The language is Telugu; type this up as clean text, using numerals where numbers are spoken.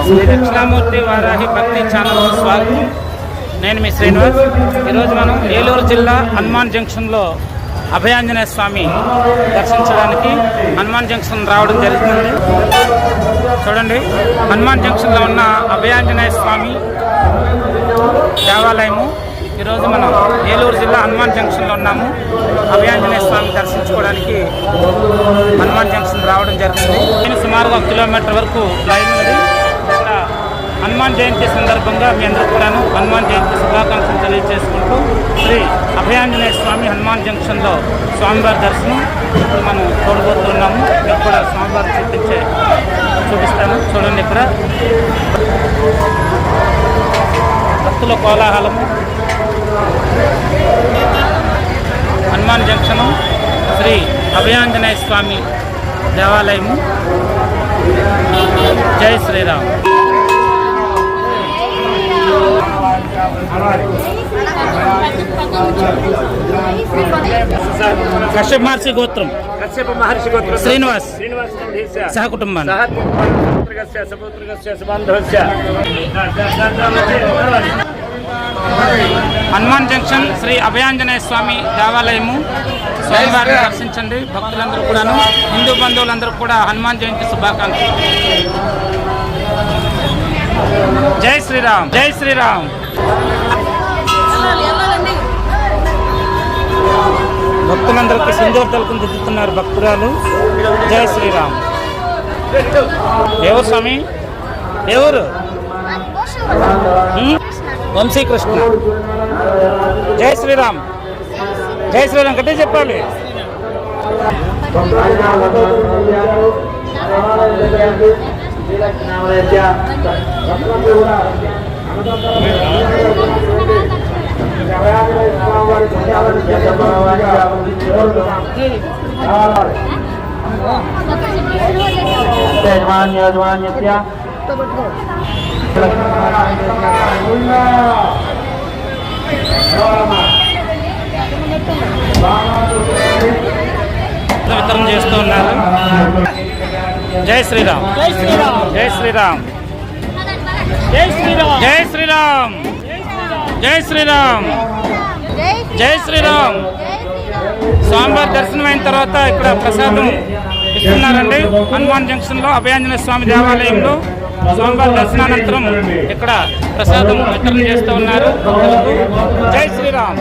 శ్రీ దక్షిణామూర్తి వారాహి భక్తి ఛానల్కు స్వాగతం. నేను మీ శ్రీనివాస్. ఈరోజు మనం ఏలూరు జిల్లా హనుమాన్ జంక్షన్లో అభయాంజనేయ స్వామి దర్శించడానికి హనుమాన్ జంక్షన్ రావడం జరుగుతుంది. చూడండి, హనుమాన్ జంక్షన్లో ఉన్న అభయాంజనేయ స్వామి దేవాలయము. ఈరోజు మనం ఏలూరు జిల్లా హనుమాన్ జంక్షన్లో ఉన్నాము. అభయాంజనేయ స్వామి దర్శించుకోవడానికి హనుమాన్ జంక్షన్ రావడం జరిగింది. నేను సుమారుగా 1 కిలోమీటర్ వరకు లైన్ ఉంది. ఇక్కడ హనుమాన్ జయంతి సందర్భంగా మీ అందరూ కూడాను హనుమాన్ జయంతి శుభాకాంక్షలు తెలియజేసుకుంటూ శ్రీ అభయాంజనేయ స్వామి హనుమాన్ జంక్షన్లో స్వామివారి దర్శనం ఇప్పుడు మనం చూడబోతున్నాము. మీకు కూడా స్వామివారి చూపిస్తాను. చూడండి, ఇక్కడ భక్తుల కోలాహలము. హనుమాన్ జంక్షను శ్రీ అభయాంజనేయ స్వామి దేవాలయము. జై శ్రీరామ్. కశ్యప మహర్షి గోత్రం శ్రీనివాస్ సహకుటుంబాన్ని హనుమాన్ జంక్షన్ శ్రీ అభయాంజనేయ స్వామి దేవాలయము. స్వామివారిని దర్శించండి. భక్తులందరూ కూడాను, హిందూ బంధువులందరూ కూడా హనుమాన్ జయంతి శుభాకాంక్షలు. జై శ్రీరామ్. జై శ్రీరామ్. భక్తులందరికీ సింధూర తలుపును దిద్దుతున్నారు భక్తురాలు. జై శ్రీరామ్. ఎవరు స్వామి? ఎవరు? వంశీకృష్ణ. జై శ్రీరామ్. జై శ్రీరామ్ గట్టిగా చెప్పాలి. వితరణ చేస్తూ ఉన్నారు. జై శ్రీరామ్. జై శ్రీరామ్. జై శ్రీరామ్. జై శ్రీరామ్. జై శ్రీరామ్. జై శ్రీరామ్. జై శ్రీరామ్. స్వామివారి దర్శనం అయిన తర్వాత ఇక్కడ ప్రసాదం ఇస్తున్నారండి. హనుమాన్ జంక్షన్లో అభయాంజనేయ స్వామి దేవాలయంలో స్వామివారి దర్శనానంతరం ఇక్కడ ప్రసాదం వితరణ చేస్తూ ఉన్నారు. జై శ్రీరామ్.